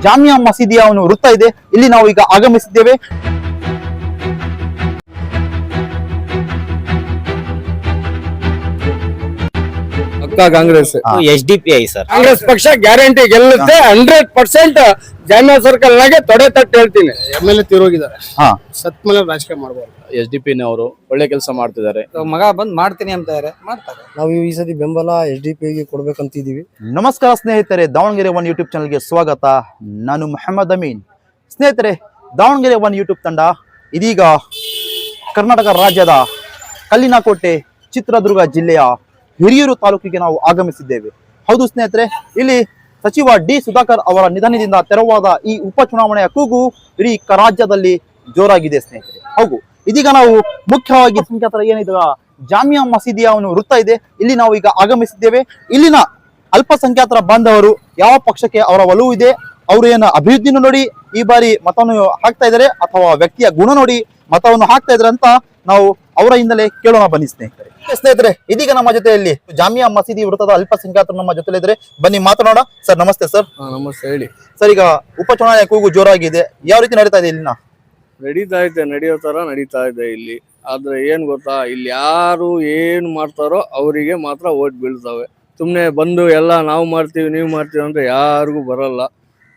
ಜಾಮಿಯಾ ಮಸೀದಿಯ ಒಂದು ವೃತ್ತ ಇದೆ. ಇಲ್ಲಿ ನಾವು ಈಗ ಆಗಮಿಸಿದ್ದೇವೆ. Congress SDPI sir. ಕಾಂಗ್ರೆಸ್ ಪಕ್ಷ ಗ್ಯಾರಂಟಿ ಗೆಲ್ಲುತ್ತೆ 100%. ಜಾಮಿಯಾ ಸರ್ಕಲ್ ನಾಗೆ ತೊಡೆ ತಟ್ಟು ಹೇಳ್ತೀನಿ. MLA ತೀರೋಗಿದ್ದಾರೆ, ಹಾ, ಸತ್ಮೇಲೆ ರಾಜಕೀಯ ಮಾಡಬಹುದು. SDP ಅವರು ಒಳ್ಳೆ ಕೆಲಸ ಮಾಡ್ತಿದ್ದಾರೆ. ಮಗ ಬಂದ್ ಮಾಡ್ತೀನಿ ಅಂತ ಮಾಡ್ತಾರೆ. ನಾವು ಈ ಸತಿ ಬೆಂಬಲ SDP ಗೆ ಕೊಡ್ಬೇಕಂತಿದೀವಿ. ನಮಸ್ಕಾರ ಸ್ನೇಹಿತರೆ, ದಾವಣಗೆರೆ ಒನ್ ಯೂಟ್ಯೂಬ್ ಚಾನಲ್ಗೆ ಸ್ವಾಗತ. ನಾನು ಮೊಹಮ್ಮದ್ ಅಮೀನ್. ಸ್ನೇಹಿತರೆ, ದಾವಣಗೆರೆ ಒನ್ ಯೂಟ್ಯೂಬ್ ತಂಡ ಇದೀಗ ಕರ್ನಾಟಕ ರಾಜ್ಯದ ಕಲ್ಲಿನಕೋಟೆ ಚಿತ್ರದುರ್ಗ ಜಿಲ್ಲೆಯ ಹಿರಿಯೂರು ತಾಲೂಕಿಗೆ ನಾವು ಆಗಮಿಸಿದ್ದೇವೆ. ಹೌದು ಸ್ನೇಹಿತರೆ, ಇಲ್ಲಿ ಸಚಿವ ಡಿ ಸುಧಾಕರ್ ಅವರ ನಿಧನದಿಂದ ತೆರವಾದ ಈ ಉಪಚುನಾವಣೆಯ ಕೂಗು ಇಡೀ ರಾಜ್ಯದಲ್ಲಿ ಜೋರಾಗಿದೆ ಸ್ನೇಹಿತರೆ. ಹೌದು, ಇದೀಗ ನಾವು ಮುಖ್ಯವಾಗಿ ಸಂಖ್ಯಾತರ ಏನಿದೆ ಜಾಮಿಯಾ ಮಸೀದಿಯ ಒಂದು ವೃತ್ತ ಇದೆ. ಇಲ್ಲಿ ನಾವು ಈಗ ಆಗಮಿಸಿದ್ದೇವೆ. ಇಲ್ಲಿನ ಅಲ್ಪಸಂಖ್ಯಾತರ ಬಾಂಧವರು ಯಾವ ಪಕ್ಷಕ್ಕೆ ಅವರ ಒಲವು ಇದೆ, ಅವರು ಏನು ಅಭಿವೃದ್ಧಿಯನ್ನು ನೋಡಿ ಈ ಬಾರಿ ಮತವನ್ನು ಹಾಕ್ತಾ ಇದ್ದಾರೆ ಅಥವಾ ವ್ಯಕ್ತಿಯ ಗುಣ ನೋಡಿ ಮತವನ್ನು ಹಾಕ್ತಾ ಇದ್ದಾರೆ ಅಂತ ನಾವು ಅವರ ಹಿಂದಲೇ ಕೇಳೋಣ ಬನ್ನಿ ಸ್ನೇಹಿತರೆ. ಇದೀಗ ನಮ್ಮ ಜೊತೆಯಲ್ಲಿ ಜಾಮಿಯಾ ಮಸೀದಿ ವೃತ್ತದ ಅಲ್ಪಸಂಖ್ಯಾತರು ನಮ್ಮ ಜೊತೆ ಇದ್ರೆ, ಬನ್ನಿ ಮಾತನಾಡೋಣ. ಸರ್ ನಮಸ್ತೆ. ಸರ್ ನಮಸ್ತೆ, ಹೇಳಿ ಸರ್. ಈಗ ಉಪಚುನಾವಣೆ ಕೂಗು ಜೋರಾಗಿದೆ, ಯಾವ ರೀತಿ ನಡೀತಾ ಇದೆ ಇಲ್ಲಿನ? ನಡೆಯೋ ತರ ನಡೀತಾ ಇದೆ ಇಲ್ಲಿ. ಆದ್ರೆ ಏನ್ ಗೊತ್ತಾ, ಇಲ್ಲಿ ಯಾರು ಏನ್ ಮಾಡ್ತಾರೋ ಅವರಿಗೆ ಮಾತ್ರ ಓಟ್ ಬೀಳ್ತವೆ. ಸುಮ್ನೆ ಬಂದು ಎಲ್ಲ ನಾವು ಮಾಡ್ತೀವಿ ನೀವು ಮಾಡ್ತೀವಿ ಅಂದ್ರೆ ಯಾರಿಗೂ ಬರಲ್ಲ.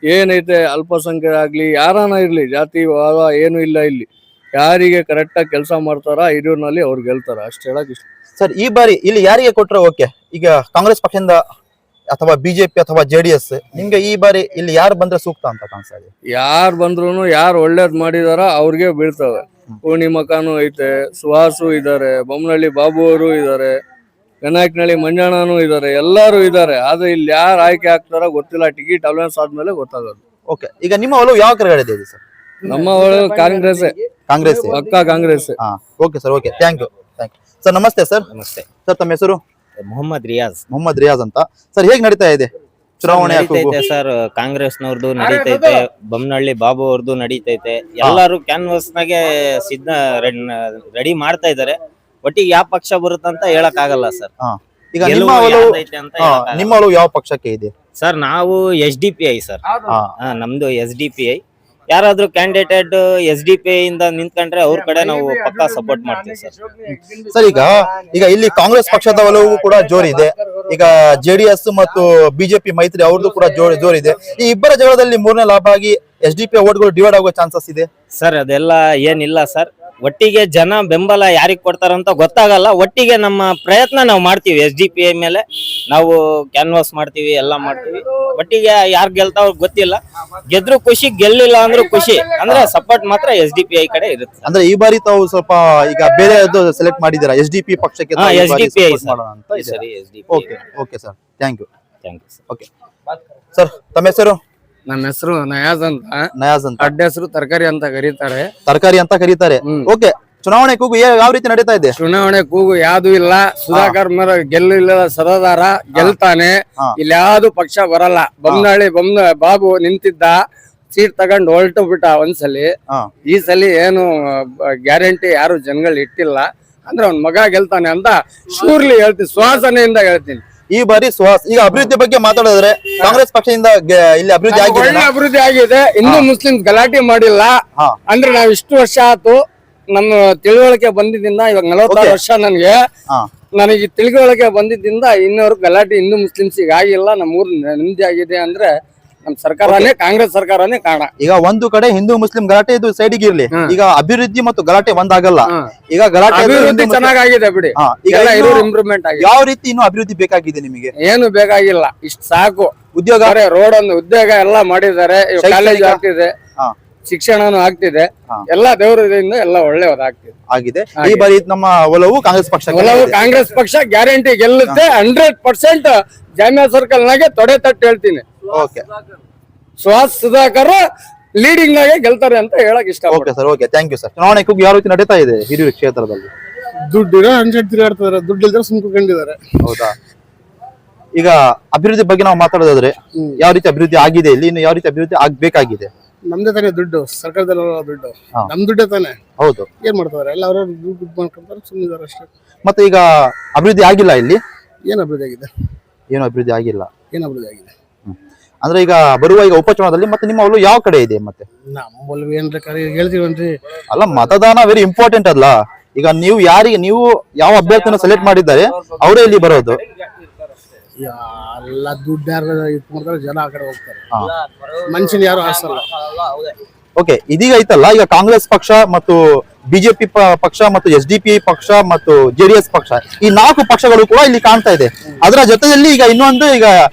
ಏನೈತೆ ಅಲ್ಪಸಂಖ್ಯಾತ ಆಗ್ಲಿ ಯಾರನ ಇರ್ಲಿ, ಜಾತಿ ವಾದ ಏನು ಇಲ್ಲ ಇಲ್ಲಿ. ಯಾರಿಗೆ ಕರೆಕ್ಟಾಗಿ ಕೆಲಸ ಮಾಡ್ತಾರ ಹಿರಿಯೂರಿನಲ್ಲಿ ಅವ್ರು ಗೆಲ್ತಾರ, ಅಷ್ಟು ಹೇಳಕ್ ಇಷ್ಟ. ಸರ್, ಈ ಬಾರಿ ಇಲ್ಲಿ ಯಾರಿಗೆ ಕೊಟ್ರೆ ಓಕೆ? ಈಗ ಕಾಂಗ್ರೆಸ್ ಪಕ್ಷದಿಂದ ಅಥವಾ BJP ಅಥವಾ JDS, ನಿಮ್ಗೆ ಈ ಬಾರಿ ಇಲ್ಲಿ ಯಾರು ಬಂದ್ರೆ ಸೂಕ್ತ ಅಂತ ಕಾಣಿಸ್ತಾ ಇದೆ? ಯಾರು ಬಂದ್ರು ಯಾರು ಒಳ್ಳೇದ್ ಮಾಡಿದಾರ ಅವ್ರಿಗೆ ಬೀಳ್ತವೆ. ಪೂರ್ಣಿಮಕಾನು ಐತೆ, ಸುಹಾಸು ಇದಾರೆ, ಬೊಮ್ಮನಹಳ್ಳಿ ಬಾಬು ಅವರು ಇದಾರೆ, ಗನಾಯಕನಹಳ್ಳಿ ಮಂಜಣ್ಣನೂ ಇದಾರೆ, ಎಲ್ಲಾರು ಇದಾರೆ. ಆದ್ರೆ ಇಲ್ಲಿ ಯಾರು ಆಯ್ಕೆ ಆಗ್ತಾರ ಗೊತ್ತಿಲ್ಲ. ಟಿಕೆಟ್ ಅಲೌನ್ಸ್ ಆದ್ಮೇಲೆ ಗೊತ್ತಾಗೋದು. ಓಕೆ, ಈಗ ನಿಮ್ಮ ಒಲವು ಯಾವ ಕಡೆ ಇದೆ ಸರ್? ನಮ್ಮ ಒಳಗೆ ಕಾಂಗ್ರೆಸ್ ಪಕ್ಕ Congress. Okay sir, okay, thank you sir. ನಮಸ್ತೆ ಸರ್. ನಮಸ್ತೆ ಸರ್, ತಮ್ಮ ಹೆಸರು? ಮೊಹಮ್ಮದ್ ರಿಯಾಜ್ ಅಂತ. ಸರ್, ಹೇಗ್ ನಡೀತಾ ಇದೆ ಚುನಾವಣೆ? ಸರ್, ಕಾಂಗ್ರೆಸ್ನವ್ರದ್ದು ನಡೀತೈತೆ, ಬೊಮ್ಮನಹಳ್ಳಿ ಬಾಬು ಅವ್ರದ್ದು ನಡೀತೈತೆ. ಎಲ್ಲಾರು ಕ್ಯಾನ್ವಾಸ್ ನಾಗೆ ಸಿದ್ಧ ರೆಡಿ ಮಾಡ್ತಾ ಇದಾರೆ. ಒಟ್ಟಿಗೆ ಯಾವ ಪಕ್ಷ ಬರುತ್ತಂತ ಹೇಳಕ್ ಆಗಲ್ಲ ಸರ್. ಈಗ ನಿಮ್ಮ ಒಲವು ಯಾವ ಪಕ್ಷಕ್ಕೆ ಇದೆ ಸರ್? ನಾವು SDPI ಸರ್. ನಮ್ದು SDPI. ಯಾರಾದ್ರೂ ಕ್ಯಾಂಡಿಡೇಟ್ SDPI ಇಂದ ನಿಂತ್ಕೊಂಡ್ರೆ ಅವ್ರ ಕಡೆ ನಾವು ಪಕ್ಕಾ ಸಪೋರ್ಟ್ ಮಾಡ್ತೀವಿ ಸರ್. ಸರ್, ಈಗ ಇಲ್ಲಿ ಕಾಂಗ್ರೆಸ್ ಪಕ್ಷದ ಒಲವು ಕೂಡ ಜೋರಿದೆ. ಈಗ JDS ಮತ್ತು BJP ಮೈತ್ರಿ ಅವ್ರದ್ದು ಕೂಡ ಜೋರಿದೆ. ಈ ಇಬ್ಬರ ಜಗಳದಲ್ಲಿ ಮೂರನೇ ಲಾಭ ಆಗಿ SDPI ಓಟ್ಗಳು ಡಿವೈಡ್ ಆಗೋ ಚಾನ್ಸಸ್ ಇದೆ ಸರ್. ಅದೆಲ್ಲ ಏನಿಲ್ಲ ಸರ್. ಒಟ್ಟಿಗೆ ಜನ ಬೆಂಬಲ ಯಾರಿಗ್ ಕೊಡ್ತಾರಂತ ಗೊತ್ತಾಗಲ್ಲ. ಒಟ್ಟಿಗೆ ನಮ್ಮ ಪ್ರಯತ್ನ ನಾವು ಮಾಡ್ತೀವಿ. SDPI ಮೇಲೆ ನಾವು ಕ್ಯಾನ್ವಾಸ್ ಮಾಡ್ತೀವಿ, ಎಲ್ಲ ಮಾಡ್ತೀವಿ. ಒಟ್ಟಿಗೆ ಯಾರು ಗೆಲ್ತಾವ್ ಗೊತ್ತಿಲ್ಲ. ಗೆದ್ರು ಖುಷಿ, ಗೆಲ್ಲಿಲ್ಲ ಅಂದ್ರೂ ಖುಷಿ. ಅಂದ್ರೆ ಸಪೋರ್ಟ್ ಮಾತ್ರ SDPI ಕಡೆ ಇರುತ್ತೆ. ಅಂದ್ರೆ ಈ ಬಾರಿ ತಾವು ಸ್ವಲ್ಪ ಈಗ ಬೇರೆ ಸೆಲೆಕ್ಟ್ ಮಾಡಿದ್ದೀರಾ SDP ಪಕ್ಷಕ್ಕೆ? SDPI okay sir, thank you. Okay sir, ತಮ್ಮ ಹೆಸರು? ನನ್ನ ಹೆಸರು ನಯಾಜ್ ಅಂತ. ಅಡ್ಡ ಹೆಸರು ತರಕಾರಿ ಅಂತ ಕರೀತಾರೆ. ಓಕೆ, ಚುನಾವಣೆ ಕೂಗು ಯಾವ ರೀತಿ ನಡೀತಾ ಇದೆ? ಚುನಾವಣೆ ಕೂಗು ಯಾವ್ದು ಇಲ್ಲ. ಸುಧಾಕರ್ ಗೆಲ್ಲಿಲ್ಲ, ಸರದಾರ ಗೆಲ್ತಾನೆ. ಇಲ್ಲಿ ಯಾವ್ದು ಪಕ್ಷ ಬರಲ್ಲ. ಬೊಮ್ಮನಹಳ್ಳಿ ಬಾಬು ನಿಂತಿದ್ದ, ಸೀಟ್ ತಗೊಂಡ್ ಹೊರಟು ಬಿಟ್ಟ ಒಂದ್ಸಲಿ. ಈ ಸಲ ಏನು ಗ್ಯಾರಂಟಿ ಯಾರು ಜನಗಳು ಇಟ್ಟಿಲ್ಲ. ಅಂದ್ರೆ ಅವ್ನ ಮಗ ಗೆಲ್ತಾನೆ ಅಂತ ಶೂರ್ಲಿ ಹೇಳ್ತೀನಿ, ಸುವಾಸನೆಯಿಂದ ಹೇಳ್ತೀನಿ. ಈ ಬಾರಿ ಈಗ ಅಭಿವೃದ್ಧಿ ಬಗ್ಗೆ ಮಾತಾಡಿದ್ರೆ ಕಾಂಗ್ರೆಸ್ ಪಕ್ಷದಿಂದ ಇಲ್ಲಿ ಅಭಿವೃದ್ಧಿ ಆಗಿದೆ, ಒಳ್ಳೆ ಅಭಿವೃದ್ಧಿ ಆಗಿದೆ. ಹಿಂದೂ ಮುಸ್ಲಿಂ ಗಲಾಟೆ ಮಾಡಿಲ್ಲ. ಅಂದ್ರೆ ನಾವ್ ಇಷ್ಟು ವರ್ಷ ಆಯ್ತು, ನಮ್ಮ ತಿಳುವಳಿಕೆ ಬಂದಿದ್ದಿಂದ ಇವಾಗ 46 ವರ್ಷ ನನಗೆ ತಿಳುವಳಿಕೆ ಬಂದಿದ್ದಿಂದ ಇನ್ನೂರು ಗಲಾಟೆ ಹಿಂದೂ ಮುಸ್ಲಿಮ್ಸಿಗೆ ಆಗಿಲ್ಲ. ನಮ್ಮೂರ್ ನೆಮ್ಮದಿ ಆಗಿದೆ ಅಂದ್ರೆ ನಮ್ ಸರ್ಕಾರನೇ, ಕಾಂಗ್ರೆಸ್ ಸರ್ಕಾರನೇ ಕಾರಣ. ಈಗ ಒಂದು ಕಡೆ ಹಿಂದೂ ಮುಸ್ಲಿಂ ಗಲಾಟೆ ಇದು ಸೈಡ್ಗೆ ಇರ್ಲಿ, ಈಗ ಅಭಿವೃದ್ಧಿ ಮತ್ತು ಗಲಾಟೆ ಒಂದಾಗಲ್ಲ. ಈಗ ಗಲಾಟೆ ಅಭಿವೃದ್ಧಿ ಚೆನ್ನಾಗಿದೆ ಬಿಡಿ, ಇಂಪ್ರೂವ್ಮೆಂಟ್ ಆಗಿದೆ. ಯಾವ ರೀತಿ ಇನ್ನು ಅಭಿವೃದ್ಧಿ ಬೇಕಾಗಿದೆ ನಿಮಗೆ? ಏನು ಬೇಕಾಗಿಲ್ಲ, ಇಷ್ಟ ಸಾಕು. ಉದ್ಯೋಗ, ರೋಡ್ ಒಂದು ಉದ್ಯೋಗ ಎಲ್ಲ ಮಾಡಿದ್ದಾರೆ, ಕಾಲೇಜ್ ಆಗ್ತಿದೆ, ಶಿಕ್ಷಣನು ಆಗ್ತಿದೆ. ಎಲ್ಲ ದೇವರಿಂದ ಎಲ್ಲ ಒಳ್ಳೆಯದಾಗ್ತಿದೆ. ಈ ಬಾರಿ ನಮ್ಮ ಒಲವು ಕಾಂಗ್ರೆಸ್ ಪಕ್ಷ. ಕಾಂಗ್ರೆಸ್ ಪಕ್ಷ ಗ್ಯಾರಂಟಿ ಗೆಲ್ಲುತ್ತೆ 100%. ಜಾಮಿಯಾ ಸರ್ಕಲ್ ನಾಗೆ ತೊಡೆ ತಟ್ಟು ಹೇಳ್ತೀನಿ. ಸುಧಾಕರ್ ಲೀಡಿಂಗ್ ನಾಗೆ ಗೆಲ್ತಾರೆ ಅಂತ ಹೇಳಕ್ ಇಷ್ಟ. Okay sir, okay, thank you sir. ಚುನಾವಣೆ ಕೂಗು ಯಾವ ರೀತಿ ನಡೀತಾ ಇದೆ ಹಿರಿಯೂರು ಕ್ಷೇತ್ರದಲ್ಲಿ? ದುಡ್ಡಿರೋ ತಿರುಗಾಡ್ತಾರೆ, ದುಡ್ಡು ಇಲ್ದ್ರೆ ಸುಮ್ಕೊಂಡಿದ್ದಾರೆ. ಹೌದಾ? ಈಗ ಅಭಿವೃದ್ಧಿ ಬಗ್ಗೆ ನಾವು ಮಾತಾಡೋದಾದ್ರೆ ಯಾವ ರೀತಿ ಅಭಿವೃದ್ಧಿ ಆಗಿದೆ ಇಲ್ಲಿ, ಇನ್ನು ಯಾವ ರೀತಿ ಅಭಿವೃದ್ಧಿ ಆಗ್ಬೇಕಾಗಿದೆ? ನಮ್ದೇ ತಾನೇ ದುಡ್ಡು, ಸರ್ಕಾರದಲ್ಲಿ ದುಡ್ಡು, ನಮ್ ದುಡ್ಡೇ ತಾನೆ. ಹೌದು, ಏನ್ ಮಾಡ್ತಾರೆ ಎಲ್ಲ ಅವ್ರ ದುಡ್ಡು ಮಾಡ್ಕೊಂತಾರೆ, ಸುಮ್ಮನಿದ್ದಾರೆ ಅಷ್ಟೇ. ಮತ್ತೆ ಈಗ ಅಭಿವೃದ್ಧಿ ಆಗಿಲ್ಲ ಇಲ್ಲಿ? ಏನ್ ಅಭಿವೃದ್ಧಿ ಆಗಿದೆ? ಏನು ಅಭಿವೃದ್ಧಿ ಆಗಿಲ್ಲ. ಏನ್ ಅಭಿವೃದ್ಧಿ ಆಗಿದೆ? ಅಂದ್ರೆ ಈಗ ಬರುವ ಈಗ ಉಪಚುನಾವಣೆಯಲ್ಲಿ ಮತ್ತೆ ನಿಮ್ಮ ಒಲವು ಯಾವ ಕಡೆ ಇದೆ ಮತ್ತೆ? ನಮ್ಮಲ್ಲಿ ಏನ್ರಿ ಹೇಳ್ತೀವನ್ರಿ, ಅಲ್ಲ, ಮತದಾನ ವೆರಿ ಇಂಪಾರ್ಟೆಂಟ್ ಅಲ್ಲ. ಈಗ ನೀವು ನೀವು ಯಾವ ಅಭ್ಯರ್ಥಿನ ಸೆಲೆಕ್ಟ್ ಮಾಡಿದ್ದಾರೆ ಅವರೇ ಇಲ್ಲಿ ಬರೋದು. ಎಲ್ಲ ದುಡ್ಡು ಯಾರು ಇಟ್ಕೊಂಡ್ರೆ ಜನ ಆ ಕಡೆ ಹೋಗ್ತಾರೆ, ಮನುಷ್ಯನ ಯಾರು ಆಸಲ್ಲ. ಓಕೆ, ಇದೀಗ ಐತಲ್ಲ, ಈಗ ಕಾಂಗ್ರೆಸ್ ಪಕ್ಷ ಮತ್ತು ಬಿಜೆಪಿ ಪಕ್ಷ ಮತ್ತು SDPI ಪಕ್ಷ ಮತ್ತು JDS ಪಕ್ಷ, ಈ 4 ಪಕ್ಷಗಳು ಕೂಡ ಇಲ್ಲಿ ಕಾಣ್ತಾ ಇದೆ. ಅದರ ಜೊತೆಯಲ್ಲಿ ಈಗ ಇನ್ನೊಂದು ಈಗ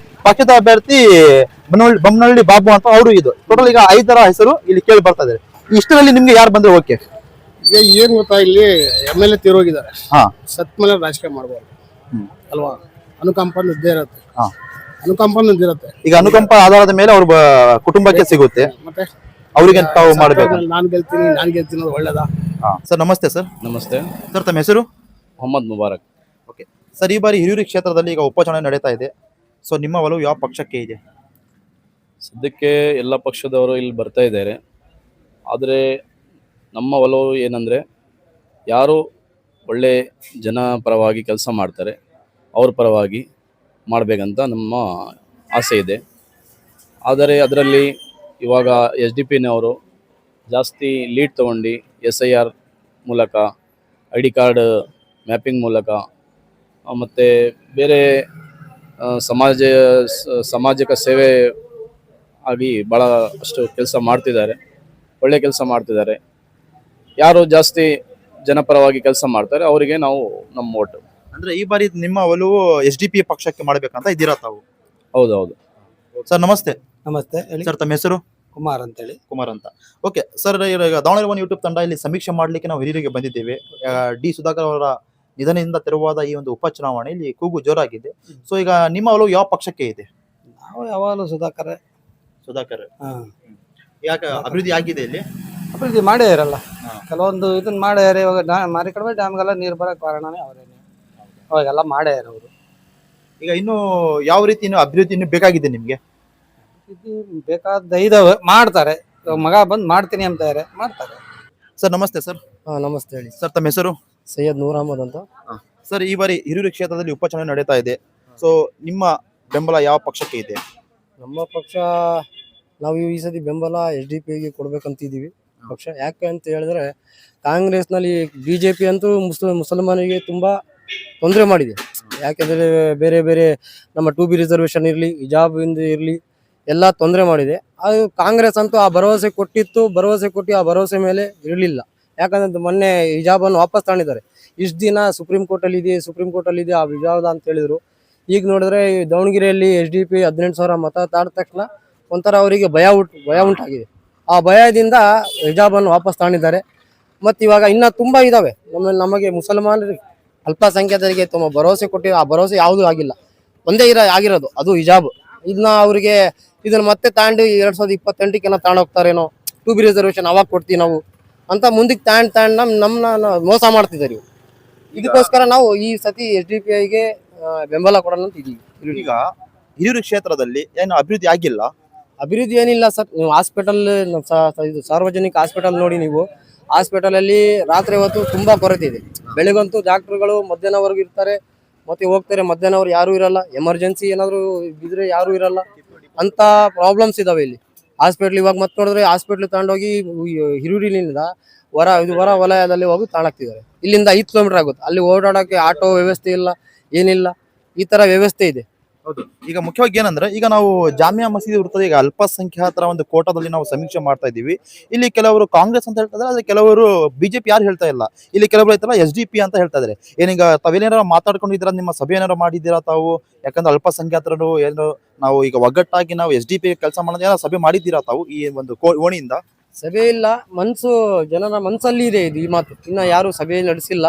ಪಕ್ಷದ ಅಭ್ಯರ್ಥಿ ಬೊಮ್ಮನಹಳ್ಳಿ ಬಾಬು ಅಂತ ಅವರು ಇದು ಟೋಟಲ್ ಈಗ 5 ಹೆಸರು ಇಲ್ಲಿ ಕೇಳಿ ಬರ್ತಾ ಇದ್ದಾರೆ. ಇಷ್ಟರಲ್ಲಿ ನಿಮ್ಗೆ ಯಾರು ಬಂದ್ರೆ ಓಕೆ? ಈಗ ಏನ್ ಗೊತ್ತಾ, ಇಲ್ಲಿ MLA ತೀರೋಗಿದ್ದಾರೆ, ಹಾ, ಸತ್ ಮೇಲೆ ರಾಜಕೀಯ ಮಾಡ್ಬೋದು ಅಲ್ವಾ? ಅನುಕಂಪ ಇದ್ದೇ ಇರುತ್ತೆ, ಹಾ. ಅನುಕಂಪ ಇರುತ್ತೆ. ಈಗ ಅನುಕಂಪ ಆಧಾರದ ಮೇಲೆ ಅವ್ರ ಕುಟುಂಬಕ್ಕೆ ಸಿಗುತ್ತೆ, ಮತ್ತೆ ಅವರಿಗೆ ತಾವು ಮಾಡಬೇಕು. ನಾನ್ ಗೆಲ್ತೀನಿ ಅನ್ನೋದು ಒಳ್ಳೇದಾ? ಸರ್ ನಮಸ್ತೆ. ಸರ್ ನಮಸ್ತೆ, ಸರ್ ತಮ್ಮ ಹೆಸರು? ಮೊಹಮ್ಮದ್ ಮುಬಾರಕ್. ಓಕೆ ಸರ್, ಈ ಬಾರಿ ಹಿರಿಯೂರು ಕ್ಷೇತ್ರದಲ್ಲಿ ಈಗ ಉಪಚುನಾವಣೆ ನಡೀತಾ ಇದೆ. ಸೊ ನಿಮ್ಮ ಒಲವು ಯಾವ ಪಕ್ಷಕ್ಕೆ ಇದೆ? ಸದ್ಯಕ್ಕೆ ಎಲ್ಲ ಪಕ್ಷದವರು ಇಲ್ಲಿ ಬರ್ತಾ ಇದ್ದಾರೆ. ಆದರೆ ನಮ್ಮ ಒಲವು ಏನಂದರೆ, ಯಾರು ಒಳ್ಳೆ ಜನ ಪರವಾಗಿ ಕೆಲಸ ಮಾಡ್ತಾರೆ ಅವ್ರ ಪರವಾಗಿ ಮಾಡಬೇಕಂತ ನಮ್ಮ ಆಸೆ ಇದೆ. ಆದರೆ ಅದರಲ್ಲಿ ಇವಾಗ SDPನವರು ಜಾಸ್ತಿ ಲೀಡ್ ತೊಗೊಂಡು SIR ಮೂಲಕ, ID ಕಾರ್ಡ್ ಮ್ಯಾಪಿಂಗ್ ಮೂಲಕ ಮತ್ತು ಬೇರೆ ಸಾಮಾಜಿಕ ಸೇವೆ ಆಗಿ ಭಾಳ ಅಷ್ಟು ಕೆಲಸ ಮಾಡ್ತಿದ್ದಾರೆ, ಒಳ್ಳೆ ಕೆಲಸ ಮಾಡ್ತಿದ್ದಾರೆ. ಯಾರು ಜಾಸ್ತಿ ಜನಪರವಾಗಿ ಕೆಲಸ ಮಾಡ್ತಾರೆ ಅವರಿಗೆ ನಾವು ನಮ್ಮ ಓಟು. ಅಂದ್ರೆ ಈ ಬಾರಿ ನಿಮ್ಮ ಒಲವು SDPI ಪಕ್ಷಕ್ಕೆ ಮಾಡಬೇಕಂತ ಇದ್ದೀರಾ ತಾವು? ಹೌದೌದು. ಸರ್ ನಮಸ್ತೆ. ನಮಸ್ತೆ ಹೇಳಿ. ಸರ್ ತಮ್ಮ ಹೆಸರು? ಕುಮಾರ್ ಅಂತೇಳಿ. ಕುಮಾರ್ ಅಂತ. ಓಕೆ ಸರ್, ಈಗ ದಾವಣಗೆರೆ ಒನ್ ಯೂಟ್ಯೂಬ್ ತಂಡ ಇಲ್ಲಿ ಸಮೀಕ್ಷೆ ಮಾಡ್ಲಿಕ್ಕೆ ನಾವು ಹಿರಿಯರಿಗೆ ಬಂದಿದ್ದೇವೆ. D ಸುಧಾಕರ್ ಅವರ ನಿಧನದಿಂದ ತೆರವಾದ ಈ ಒಂದು ಉಪಚುನಾವಣೆ ಇಲ್ಲಿ ಕೂಗು ಜೋರಾಗಿದೆ. ಸೊ ಈಗ ನಿಮ್ಮ ಒಲವು ಯಾವ ಪಕ್ಷಕ್ಕೆ ಇದೆ? ನಾವು ಯಾವಾಗಲೂ ಸುಧಾಕರ್. ಯಾಕೆ ಅಭಿವೃದ್ಧಿ ಆಗಿದೆ ಇಲ್ಲಿ? ಅಭಿವೃದ್ಧಿ ಮಾಡೇ ಇರಲ್ಲ, ಕೆಲವೊಂದು ಇದನ್ನ ಮಾಡ್ಯಾರ. ಇವಾಗ ಮಾರಿ ಕಡಿಮೆ ಡ್ಯಾಮ್ಗೆಲ್ಲ ನೀರು ಬರೋಕ್ಕೆ ಕಾರಣನೇ ಅವರೇನೆ, ಅವಾಗೆಲ್ಲ ಮಾಡೇ ಅವರು. ಈಗ ಇನ್ನು ಯಾವ ರೀತಿ ಇನ್ನು ಅಭಿವೃದ್ಧಿ ಇನ್ನು ಬೇಕಾಗಿದೆ ನಿಮ್ಗೆ? ಇದು ಬೇಕಾದ ಇದಾವೆ, ಮಾಡ್ತಾರೆ. ಇವಾಗ ಮಗ ಬಂದು ಮಾಡ್ತೀನಿ ಅಂತ ಮಾಡ್ತಾರೆ. ಸರ್ ನಮಸ್ತೆ. ಸರ್ ನಮಸ್ತೆ ಹೇಳಿ. ಸರ್ ತಮ್ಮ ಹೆಸರು? ಸೈಯದ್ ನೂರ್ ಅಹಮದ್ ಅಂತ. ಸರ್ ಈ ಬಾರಿ ಹಿರಿಯೂರು ಕ್ಷೇತ್ರದಲ್ಲಿ ಉಪಚುನಾವಣೆ ನಡೀತಾ ಇದೆ. ಸೊ ನಿಮ್ಮ ಬೆಂಬಲ ಯಾವ ಪಕ್ಷಕ್ಕೆ ಇದೆ? ನಮ್ಮ ಪಕ್ಷ, ನಾವು ಈ ಸತಿ ಬೆಂಬಲ SDPIಗೆ ಕೊಡ್ಬೇಕಂತಿದೀವಿ ಪಕ್ಷ. ಯಾಕೆ ಅಂತ ಹೇಳಿದ್ರೆ, ಕಾಂಗ್ರೆಸ್ನಲ್ಲಿ BJP ಅಂತೂ ಮುಸಲ್ಮಾನಿಗೆ ತುಂಬಾ ತೊಂದರೆ ಮಾಡಿದೆ. ಯಾಕೆಂದ್ರೆ ಬೇರೆ ಬೇರೆ ನಮ್ಮ 2B ರಿಸರ್ವೇಶನ್ ಇರಲಿ, ಹಿಜಾಬ್ ಇರಲಿ, ಎಲ್ಲ ತೊಂದರೆ ಮಾಡಿದೆ. ಅದು ಕಾಂಗ್ರೆಸ್ ಅಂತೂ ಆ ಭರವಸೆ ಕೊಟ್ಟು ಆ ಭರವಸೆ ಮೇಲೆ ಇರಲಿಲ್ಲ. ಯಾಕಂದ್ರೆ ಮೊನ್ನೆ ಹಿಜಾಬನ್ನು ವಾಪಸ್ ತಗೊಂಡಿದ್ದಾರೆ. ಇಷ್ಟು ದಿನ ಸುಪ್ರೀಂ ಕೋರ್ಟಲ್ಲಿ ಇದೆ ಆ ವಿವಾದ ಅಂತ ಹೇಳಿದ್ರು. ಈಗ ನೋಡಿದ್ರೆ ದಾವಣಗೆರೆಯಲ್ಲಿ SDPI 18,000 ಮತ ತಾಡಿದ ತಕ್ಷಣ ಒಂಥರ ಅವರಿಗೆ ಭಯ ಉಂಟಾಗಿದೆ. ಆ ಭಯದಿಂದ ಹಿಜಾಬನ್ನು ವಾಪಸ್ ತಗೊಂಡಿದ್ದಾರೆ. ಮತ್ತು ಇವಾಗ ಇನ್ನ ತುಂಬಾ ಇದಾವೆ ನಮಗೆ ಮುಸಲ್ಮಾನರಿಗೆ, ಅಲ್ಪಸಂಖ್ಯಾತರಿಗೆ ತುಂಬ ಭರವಸೆ ಕೊಟ್ಟಿರೋ ಆ ಭರವಸೆ ಯಾವುದೂ ಆಗಿಲ್ಲ. ಒಂದೇ ಆಗಿರೋದು, ಅದು ಹಿಜಾಬ್. ಇದನ್ನ ಮತ್ತೆ ತಾಂಡು 2028ಕ್ಕೆ ತಗೊಂಡೋಗ್ತಾರೇನೋ, 2B ರಿಸರ್ವೇಶನ್ ಅವಾಗ ಕೊಡ್ತೀವಿ ನಾವು ಅಂತ ಮುಂದಕ್ಕೆ ನಮ್ಮನ್ನ ಮೋಸ ಮಾಡ್ತಿದ್ದಾರೆ. ಇದಕ್ಕೋಸ್ಕರ ನಾವು ಈ ಸತಿ SDPIಗೆ ಬೆಂಬಲ ಕೊಡೋಣ ಅಂತ ಇದೀವಿ. ಈಗ ಹಿರಿಯೂರು ಕ್ಷೇತ್ರದಲ್ಲಿ ಏನು ಅಭಿವೃದ್ಧಿ ಆಗಿಲ್ಲ? ಅಭಿವೃದ್ಧಿ ಏನಿಲ್ಲ ಸರ್. ನೀವು ಹಾಸ್ಪಿಟಲ್, ಇದು ಸಾರ್ವಜನಿಕ ಹಾಸ್ಪಿಟಲ್ ನೋಡಿ, ನೀವು ಹಾಸ್ಪಿಟಲ್ ಅಲ್ಲಿ ರಾತ್ರಿ ಹೊತ್ತು ತುಂಬಾ ಕೊರತೆ ಇದೆ. ಬೆಳಿಗಂತೂ ಡಾಕ್ಟರ್ಗಳು ಮಧ್ಯಾಹ್ನವರೆಗೂ ಇರ್ತಾರೆ, ಮತ್ತೆ ಹೋಗ್ತಾರೆ, ಮಧ್ಯಾಹ್ನವ್ರು ಯಾರು ಇರಲ್ಲ. ಎಮರ್ಜೆನ್ಸಿ ಏನಾದ್ರು ಬಿದ್ರೆ ಯಾರು ಇರಲ್ಲ ಅಂತ ಪ್ರಾಬ್ಲಮ್ಸ್ ಇದಾವೆ ಇಲ್ಲಿ ಹಾಸ್ಪಿಟ್ಲ್. ಇವಾಗ ಮತ್ತೆ ನೋಡಿದ್ರೆ ಹಾಸ್ಪಿಟ್ಲ್ ತಗೊಂಡೋಗಿ ಹಿರಿಯೂರಿನಿಂದ ಹೊರ ವಲಯದಲ್ಲಿ ಹೋಗಿ ತಗೊಂಡೋಗ್ತಿದ್ದಾರೆ. ಇಲ್ಲಿಂದ 5 ಕಿಲೋಮೀಟರ್ ಆಗುತ್ತೆ. ಅಲ್ಲಿ ಓಡಾಡೋಕೆ ಆಟೋ ವ್ಯವಸ್ಥೆ ಇಲ್ಲ, ಏನಿಲ್ಲ, ಈ ತರ ವ್ಯವಸ್ಥೆ ಇದೆ. ಹೌದು. ಈಗ ಮುಖ್ಯವಾಗಿ ಏನಂದ್ರೆ, ಈಗ ನಾವು ಜಾಮಿಯಾ ಮಸೀದಿ ಇರ್ತದೆ, ಈಗ ಅಲ್ಪಸಂಖ್ಯಾತರ ಒಂದು ಕೋಟಾದಲ್ಲಿ ನಾವು ಸಮೀಕ್ಷೆ ಮಾಡ್ತಾ ಇದ್ದೀವಿ. ಇಲ್ಲಿ ಕೆಲವರು ಕಾಂಗ್ರೆಸ್ ಅಂತ ಹೇಳ್ತಾ ಇದ್ದಾರೆ, ಆದ್ರೆ ಕೆಲವರು BJP ಯಾರು ಹೇಳ್ತಾ ಇಲ್ಲ. ಇಲ್ಲಿ ಕೆಲವರು ಐತಲ್ಲ SDPI ಅಂತ ಹೇಳ್ತಾ ಇದ್ದಾರೆ. ಏನೀಗ ತಾವೇನಾರ ಮಾತಾಡ್ಕೊಂಡಿದ್ದೀರಾ, ನಿಮ್ಮ ಸಭೆ ಏನಾರು ಮಾಡಿದ್ದೀರಾ ತಾವು? ಯಾಕಂದ್ರೆ ಅಲ್ಪಸಂಖ್ಯಾತರು ಏನು ನಾವು ಈಗ ಒಗ್ಗಟ್ಟಾಗಿ ನಾವು SDPI ಕೆಲಸ ಮಾಡೋದು ಏನಾರ ಸಭೆ ಮಾಡಿದ್ದೀರಾ ತಾವು ಈ ಒಂದು ಓಣಿಯಿಂದ? ಸಭೆ ಇಲ್ಲ, ಜನರ ಮನಸ್ಸಲ್ಲಿ ಇದೆ ಈ ಮಾತು. ಇನ್ನ ಯಾರು ಸಭೆ ನಡೆಸಿಲ್ಲ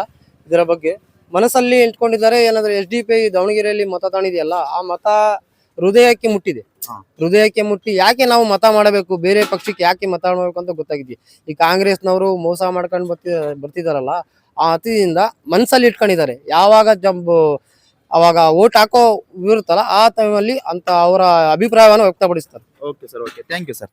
ಇದರ ಬಗ್ಗೆ. ಮನಸ್ಸಲ್ಲಿ ಇಟ್ಕೊಂಡಿದ್ದಾರೆ. ಏನಾದ್ರೆ SDPI ದಾವಣಗೆರೆಯಲ್ಲಿ ಮತ ತಾಣಿದೆಯಲ್ಲ, ಆ ಮತ ಹೃದಯಕ್ಕೆ ಮುಟ್ಟಿ ಯಾಕೆ ನಾವು ಮತ ಮಾಡಬೇಕು, ಬೇರೆ ಪಕ್ಷಕ್ಕೆ ಯಾಕೆ ಮತ ಮಾಡಬೇಕು ಅಂತ ಗೊತ್ತಾಗಿದೆ. ಈ ಕಾಂಗ್ರೆಸ್ನವರು ಮೋಸ ಮಾಡ್ಕೊಂಡು ಬರ್ತಿದಾರಲ್ಲ, ಆ ಅತಿಯಿಂದ ಮನಸ್ಸಲ್ಲಿ ಇಟ್ಕೊಂಡಿದ್ದಾರೆ. ಅವಾಗ ಓಟ್ ಹಾಕೋ ಇರುತ್ತಲ್ಲ, ಆ ಟೈಮಲ್ಲಿ ಅಂತ ಅವರ ಅಭಿಪ್ರಾಯವನ್ನು ವ್ಯಕ್ತಪಡಿಸ್ತಾರೆ. Okay sir, okay, thank you sir.